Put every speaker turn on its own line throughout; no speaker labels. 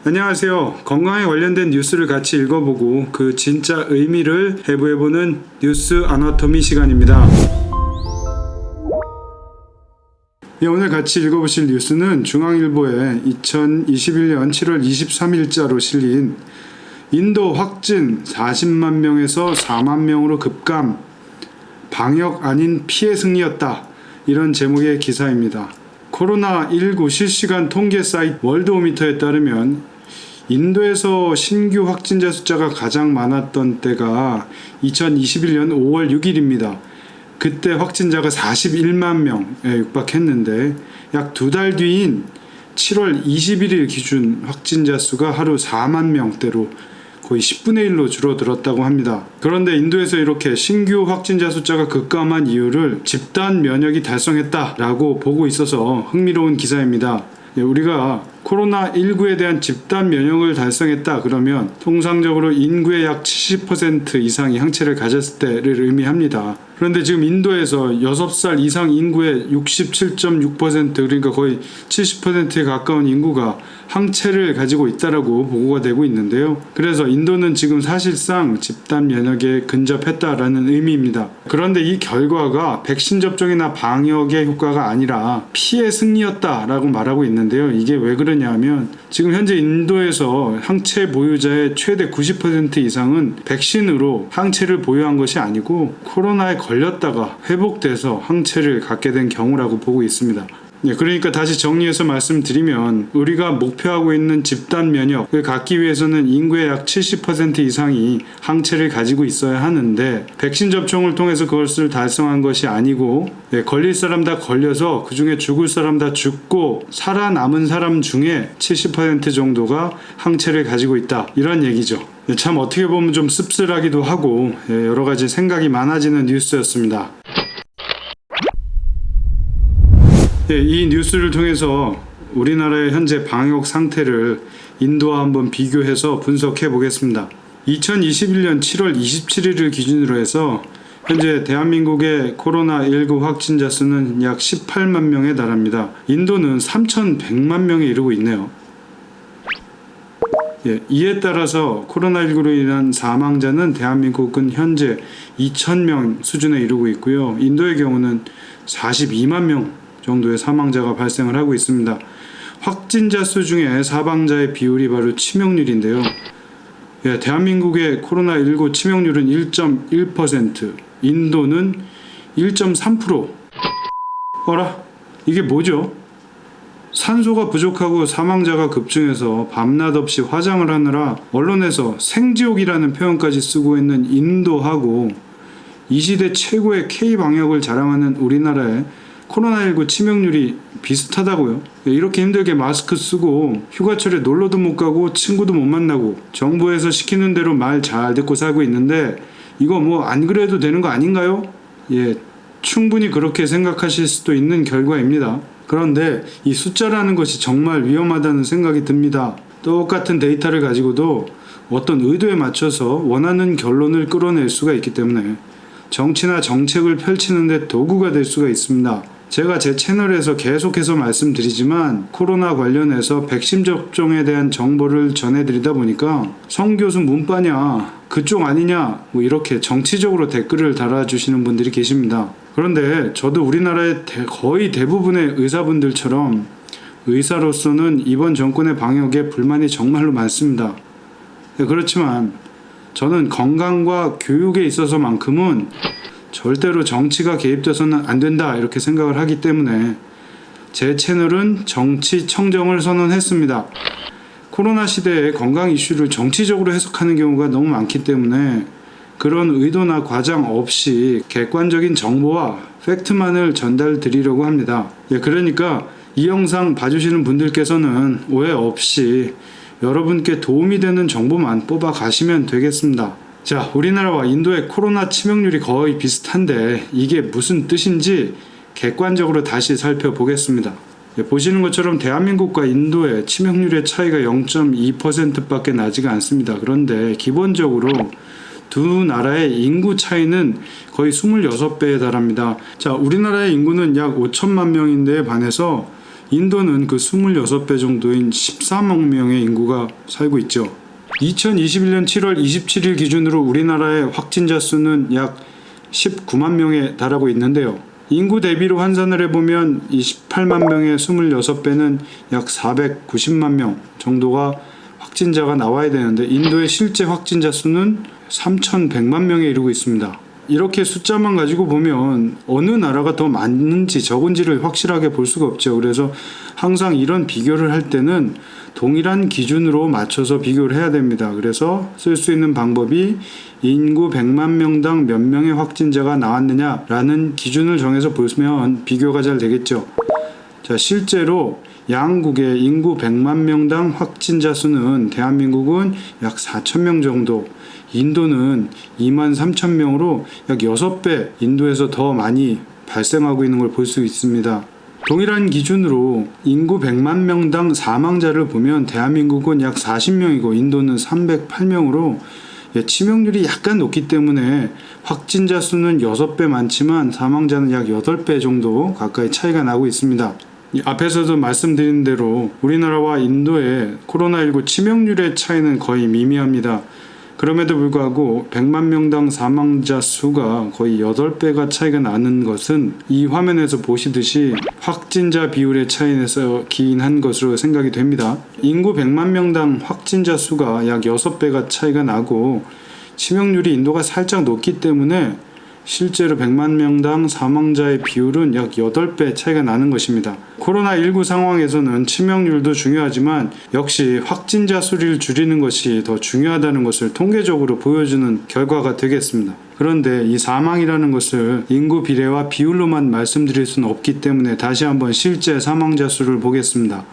안녕하세요. 건강에 관련된 뉴스를 같이 읽어보고 그 진짜 의미를 해부해보는 뉴스 아나토미 시간입니다. 오늘 같이 읽어보실 뉴스는 중앙일보에 2021년 7월 23일자로 실린 인도 확진 40만 명에서 4만 명으로 급감, 방역 아닌 피해 승리였다. 이런 제목의 기사입니다. 코로나19 실시간 통계 사이트 월드오미터에 따르면 인도에서 신규 확진자 숫자가 가장 많았던 때가 2021년 5월 6일입니다. 그때 확진자가 41만 명에 육박했는데 약 두 달 뒤인 7월 21일 기준 확진자 수가 하루 4만 명대로 거의 10분의 1로 줄어들었다고 합니다. 그런데 인도에서 이렇게 신규 확진자 숫자가 급감한 이유를 집단 면역이 달성했다라고 보고 있어서 흥미로운 기사입니다. 우리가 코로나19에 대한 집단 면역을 달성했다 그러면 통상적으로 인구의 약 70% 이상이 항체를 가졌을 때를 의미합니다. 그런데 지금 인도에서 6살 이상 인구의 67.6% 그러니까 거의 70%에 가까운 인구가 항체를 가지고 있다라고 보고가 되고 있는데요. 그래서 인도는 지금 사실상 집단 면역에 근접했다라는 의미입니다. 그런데 이 결과가 백신 접종이나 방역의 효과가 아니라 피해 승리였다라고 말하고 있는데요. 이게 왜 그러냐면 지금 현재 인도에서 항체 보유자의 최대 90% 이상은 백신으로 항체를 보유한 것이 아니고 코로나에 걸렸다가 회복돼서 항체를 갖게 된 경우라고 보고 있습니다. 그러니까 다시 정리해서 말씀드리면 우리가 목표하고 있는 집단 면역을 갖기 위해서는 인구의 약 70% 이상이 항체를 가지고 있어야 하는데 백신 접종을 통해서 그것을 달성한 것이 아니고 걸릴 사람 다 걸려서 그 중에 죽을 사람 다 죽고 살아남은 사람 중에 70% 정도가 항체를 가지고 있다 이런 얘기죠. 참 어떻게 보면 좀 씁쓸하기도 하고 여러 가지 생각이 많아지는 뉴스였습니다. 이 뉴스를 통해서 우리나라의 현재 방역 상태를 인도와 한번 비교해서 분석해 보겠습니다. 2021년 7월 27일을 기준으로 해서 현재 대한민국의 코로나19 확진자 수는 약 18만 명에 달합니다. 인도는 3,100만 명에 이르고 있네요. 이에 따라서 코로나19로 인한 사망자는 대한민국은 현재 2,000명 수준에 이르고 있고요. 인도의 경우는 42만 명 정도의 사망자가 발생을 하고 있습니다. 확진자 수 중에 사망자의 비율이 바로 치명률인데요. 대한민국의 코로나19 치명률은 1.1%, 인도는 1.3%. 어라? 이게 뭐죠? 산소가 부족하고 사망자가 급증해서 밤낮 없이 화장을 하느라 언론에서 생지옥이라는 표현까지 쓰고 있는 인도하고 이 시대 최고의 K-방역을 자랑하는 우리나라의 코로나19 치명률이 비슷하다고요? 이렇게 힘들게 마스크 쓰고 휴가철에 놀러도 못 가고 친구도 못 만나고 정부에서 시키는 대로 말 잘 듣고 살고 있는데 이거 뭐 안 그래도 되는 거 아닌가요? 충분히 그렇게 생각하실 수도 있는 결과입니다. 그런데 이 숫자라는 것이 정말 위험하다는 생각이 듭니다. 똑같은 데이터를 가지고도 어떤 의도에 맞춰서 원하는 결론을 끌어낼 수가 있기 때문에 정치나 정책을 펼치는 데 도구가 될 수가 있습니다. 제가 제 채널에서 계속해서 말씀드리지만 코로나 관련해서 백신 접종에 대한 정보를 전해드리다 보니까 성교수 문빠냐 그쪽 아니냐 뭐 이렇게 정치적으로 댓글을 달아주시는 분들이 계십니다. 그런데 저도 우리나라의 거의 대부분의 의사분들처럼 의사로서는 이번 정권의 방역에 불만이 정말로 많습니다. 그렇지만 저는 건강과 교육에 있어서만큼은 절대로 정치가 개입돼서는 안 된다 이렇게 생각을 하기 때문에 제 채널은 정치 청정을 선언했습니다. 코로나 시대에 건강 이슈를 정치적으로 해석하는 경우가 너무 많기 때문에 그런 의도나 과장 없이 객관적인 정보와 팩트만을 전달드리려고 합니다. 그러니까 이 영상 봐주시는 분들께서는 오해 없이 여러분께 도움이 되는 정보만 뽑아 가시면 되겠습니다. 자, 우리나라와 인도의 코로나 치명률이 거의 비슷한데 이게 무슨 뜻인지 객관적으로 다시 살펴보겠습니다. 보시는 것처럼 대한민국과 인도의 치명률의 차이가 0.2%밖에 나지가 않습니다. 그런데 기본적으로 두 나라의 인구 차이는 거의 26배에 달합니다. 자, 우리나라의 인구는 약 5천만 명인데에 반해서 인도는 그 26배 정도인 14만 명의 인구가 살고 있죠. 2021년 7월 27일 기준으로 우리나라의 확진자 수는 약 19만 명에 달하고 있는데요. 인구 대비로 환산을 해보면 28만 명의 26배는 약 490만 명 정도가 확진자가 나와야 되는데 인도의 실제 확진자 수는 3,100만 명에 이르고 있습니다. 이렇게 숫자만 가지고 보면 어느 나라가 더 많은지 적은지를 확실하게 볼 수가 없죠. 그래서 항상 이런 비교를 할 때는 동일한 기준으로 맞춰서 비교를 해야 됩니다. 그래서 쓸 수 있는 방법이 인구 100만 명당 몇 명의 확진자가 나왔느냐라는 기준을 정해서 보면 비교가 잘 되겠죠. 자, 실제로 양국의 인구 100만 명당 확진자 수는 대한민국은 약 4,000명 정도, 인도는 23,000명으로 약 6배 인도에서 더 많이 발생하고 있는 걸 볼 수 있습니다. 동일한 기준으로 인구 100만 명당 사망자를 보면 대한민국은 약 40명이고 인도는 308명으로 치명률이 약간 높기 때문에 확진자 수는 6배 많지만 사망자는 약 8배 정도 가까이 차이가 나고 있습니다. 앞에서도 말씀드린 대로 우리나라와 인도의 코로나19 치명률의 차이는 거의 미미합니다. 그럼에도 불구하고 100만 명당 사망자 수가 거의 8배가 차이가 나는 것은 이 화면에서 보시듯이 확진자 비율의 차이에서 기인한 것으로 생각이 됩니다. 인구 100만 명당 확진자 수가 약 6배가 차이가 나고 치명률이 인도가 살짝 높기 때문에 실제로 100만 명당 사망자의 비율은 약 8배 차이가 나는 것입니다. 코로나19 상황에서는 치명률도 중요하지만 역시 확진자 수를 줄이는 것이 더 중요하다는 것을 통계적으로 보여주는 결과가 되겠습니다. 그런데 이 사망이라는 것을 인구 비례와 비율로만 말씀드릴 수는 없기 때문에 다시 한번 실제 사망자 수를 보겠습니다.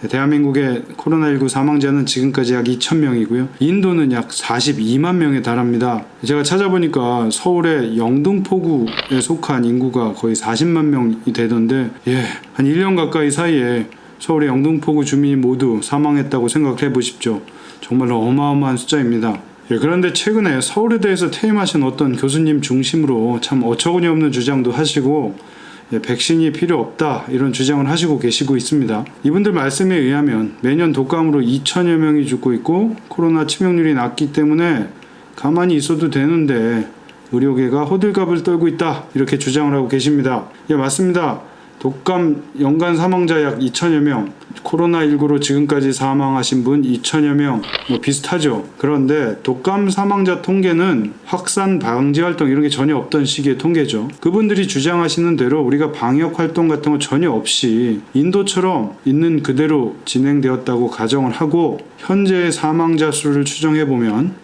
대한민국의 코로나19 사망자는 지금까지 약 2,000명이고요. 인도는 약 42만 명에 달합니다. 제가 찾아보니까 서울의 영등포구에 속한 인구가 거의 40만 명이 되던데 한 1년 가까이 사이에 서울의 영등포구 주민이 모두 사망했다고 생각해 보십시오. 정말로 어마어마한 숫자입니다. 그런데 최근에 서울에 대해서 퇴임하신 어떤 교수님 중심으로 참 어처구니 없는 주장도 하시고 백신이 필요 없다 이런 주장을 하시고 계시고 있습니다. 이분들 말씀에 의하면 매년 독감으로 2천여 명이 죽고 있고 코로나 치명률이 낮기 때문에 가만히 있어도 되는데 의료계가 호들갑을 떨고 있다 이렇게 주장을 하고 계십니다. 맞습니다. 독감 연간 사망자 약 2천여 명, 코로나19로 지금까지 사망하신 분 2천여 명, 비슷하죠. 그런데 독감 사망자 통계는 확산 방지 활동 이런 게 전혀 없던 시기의 통계죠. 그분들이 주장하시는 대로 우리가 방역 활동 같은 거 전혀 없이 인도처럼 있는 그대로 진행되었다고 가정을 하고 현재의 사망자 수를 추정해 보면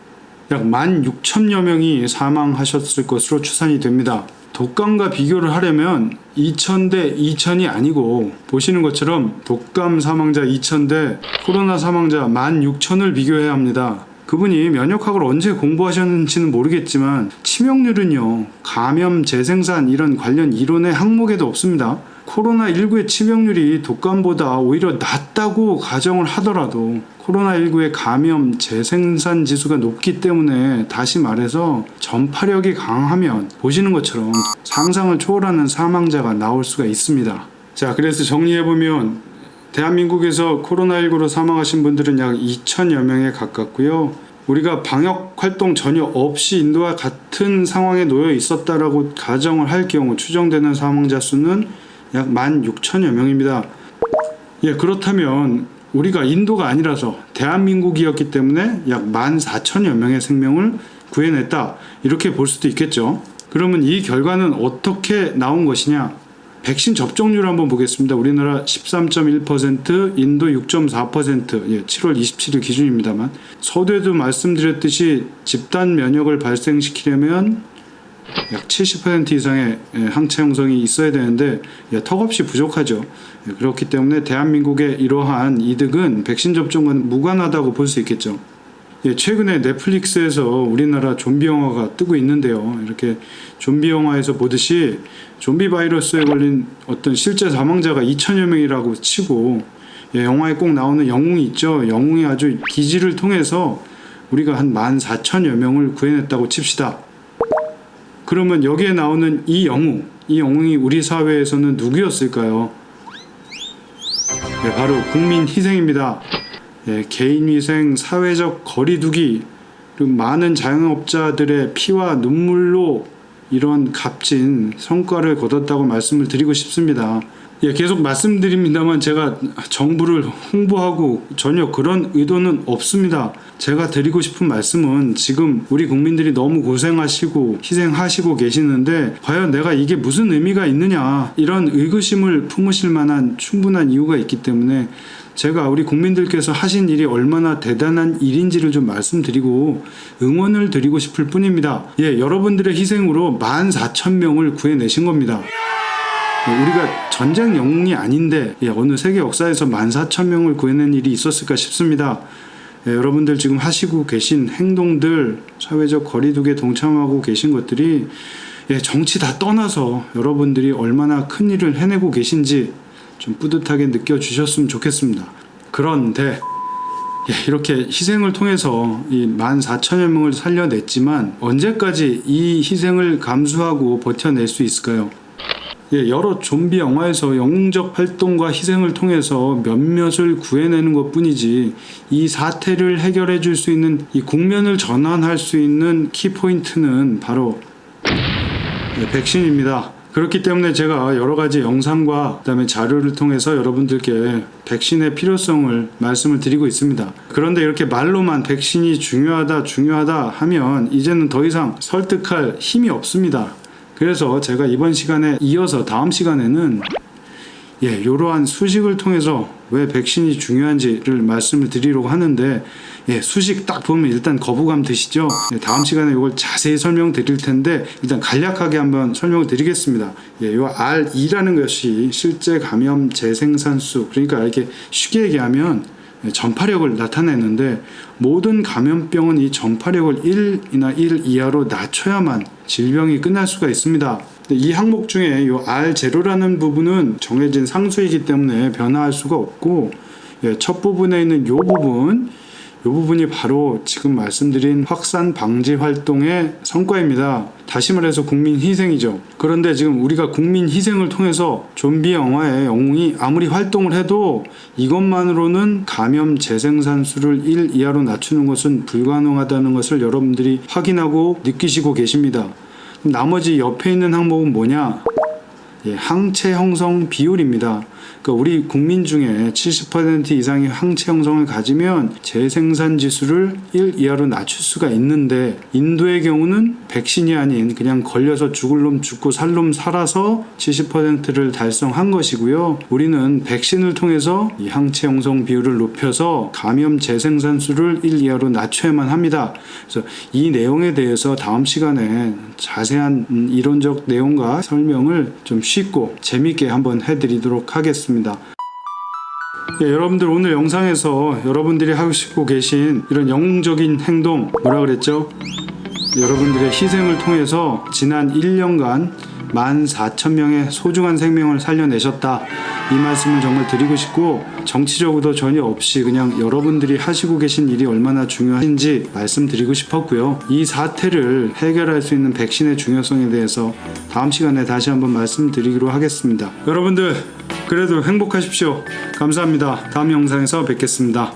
약 16,000여 명이 사망하셨을 것으로 추산이 됩니다. 독감과 비교를 하려면 2,000대 2,000이 아니고 보시는 것처럼 독감 사망자 2,000대 코로나 사망자 16,000을 비교해야 합니다. 그분이 면역학을 언제 공부하셨는지는 모르겠지만 치명률은요, 감염, 재생산 이런 관련 이론의 항목에도 없습니다. 코로나19의 치명률이 독감보다 오히려 낮다고 가정을 하더라도 코로나19의 감염, 재생산 지수가 높기 때문에 다시 말해서 전파력이 강하면 보시는 것처럼 상상을 초월하는 사망자가 나올 수가 있습니다. 자, 그래서 정리해보면 대한민국에서 코로나19로 사망하신 분들은 약 2천여 명에 가깝고요. 우리가 방역 활동 전혀 없이 인도와 같은 상황에 놓여 있었다라고 가정을 할 경우 추정되는 사망자 수는 약 16,000여 명입니다. 그렇다면 우리가 인도가 아니라서 대한민국이었기 때문에 약 14,000여 명의 생명을 구해냈다 이렇게 볼 수도 있겠죠. 그러면 이 결과는 어떻게 나온 것이냐? 백신 접종률 한번 보겠습니다. 우리나라 13.1%, 인도 6.4%, 7월 27일 기준입니다만 서두에도 말씀드렸듯이 집단 면역을 발생시키려면 약 70% 이상의 항체 형성이 있어야 되는데 턱없이 부족하죠. 그렇기 때문에 대한민국의 이러한 이득은 백신 접종과는 무관하다고 볼 수 있겠죠. 최근에 넷플릭스에서 우리나라 좀비 영화가 뜨고 있는데요. 이렇게 좀비 영화에서 보듯이 좀비 바이러스에 걸린 어떤 실제 사망자가 2천여 명이라고 치고 영화에 꼭 나오는 영웅이 있죠. 영웅이 아주 기지를 통해서 우리가 한 14,000여 명을 구해냈다고 칩시다. 그러면 여기에 나오는 이 영웅이 우리 사회에서는 누구였을까요? 바로 국민 희생입니다. 개인위생, 사회적 거리두기, 그리고 많은 자영업자들의 피와 눈물로 이런 값진 성과를 거뒀다고 말씀을 드리고 싶습니다. 계속 말씀드립니다만 제가 정부를 홍보하고 전혀 그런 의도는 없습니다. 제가 드리고 싶은 말씀은 지금 우리 국민들이 너무 고생하시고 희생하시고 계시는데 과연 내가 이게 무슨 의미가 있느냐, 이런 의구심을 품으실 만한 충분한 이유가 있기 때문에 제가 우리 국민들께서 하신 일이 얼마나 대단한 일인지를 좀 말씀드리고 응원을 드리고 싶을 뿐입니다. 여러분들의 희생으로 14,000명을 구해내신 겁니다. 우리가 전쟁 영웅이 아닌데 어느 세계 역사에서 14,000명을 구해낸 일이 있었을까 싶습니다. 여러분들 지금 하시고 계신 행동들, 사회적 거리두기에 동참하고 계신 것들이 정치 다 떠나서 여러분들이 얼마나 큰 일을 해내고 계신지 좀 뿌듯하게 느껴주셨으면 좋겠습니다. 그런데 이렇게 희생을 통해서 이 14,000여 명을 살려냈지만 언제까지 이 희생을 감수하고 버텨낼 수 있을까요? 여러 좀비 영화에서 영웅적 활동과 희생을 통해서 몇몇을 구해내는 것 뿐이지 이 사태를 해결해 줄 수 있는, 이 국면을 전환할 수 있는 키포인트는 바로 백신입니다. 그렇기 때문에 제가 여러 가지 영상과 그다음에 자료를 통해서 여러분들께 백신의 필요성을 말씀을 드리고 있습니다. 그런데 이렇게 말로만 백신이 중요하다 하면 이제는 더 이상 설득할 힘이 없습니다. 그래서 제가 이번 시간에 이어서 다음 시간에는 이러한 수식을 통해서 왜 백신이 중요한지를 말씀을 드리려고 하는데 수식 딱 보면 일단 거부감 드시죠? 다음 시간에 이걸 자세히 설명드릴 텐데 일단 간략하게 한번 설명을 드리겠습니다. 이 R2라는 것이 실제 감염 재생산수, 그러니까 이렇게 쉽게 얘기하면 전파력을 나타내는데 모든 감염병은 이 전파력을 1이나 1 이하로 낮춰야만 질병이 끝날 수가 있습니다. 이 항목 중에 이 R0라는 부분은 정해진 상수이기 때문에 변화할 수가 없고 첫 부분에 있는 이 부분이 바로 지금 말씀드린 확산 방지 활동의 성과입니다. 다시 말해서 국민 희생이죠. 그런데 지금 우리가 국민 희생을 통해서 좀비 영화의 영웅이 아무리 활동을 해도 이것만으로는 감염 재생산수를 1 이하로 낮추는 것은 불가능하다는 것을 여러분들이 확인하고 느끼시고 계십니다. 그럼 나머지 옆에 있는 항목은 뭐냐? 항체 형성 비율입니다. 그러니까 우리 국민 중에 70% 이상의 항체 형성을 가지면 재생산 지수를 1 이하로 낮출 수가 있는데 인도의 경우는 백신이 아닌 그냥 걸려서 죽을 놈 죽고 살 놈 살아서 70%를 달성한 것이고요. 우리는 백신을 통해서 이 항체 형성 비율을 높여서 감염 재생산수를 1 이하로 낮춰야만 합니다. 그래서 이 내용에 대해서 다음 시간에 자세한 이론적 내용과 설명을 좀 쉽고 재밌게 한번 해드리도록 하겠습니다. 여러분들 오늘 영상에서 여러분들이 하시고 계신 이런 영웅적인 행동, 뭐라 그랬죠? 여러분들의 희생을 통해서 지난 1년간 14,000명의 소중한 생명을 살려내셨다, 이 말씀을 정말 드리고 싶고 정치적으로도 전혀 없이 그냥 여러분들이 하시고 계신 일이 얼마나 중요한지 말씀드리고 싶었고요. 이 사태를 해결할 수 있는 백신의 중요성에 대해서 다음 시간에 다시 한번 말씀드리기로 하겠습니다. 여러분들 그래도 행복하십시오. 감사합니다. 다음 영상에서 뵙겠습니다.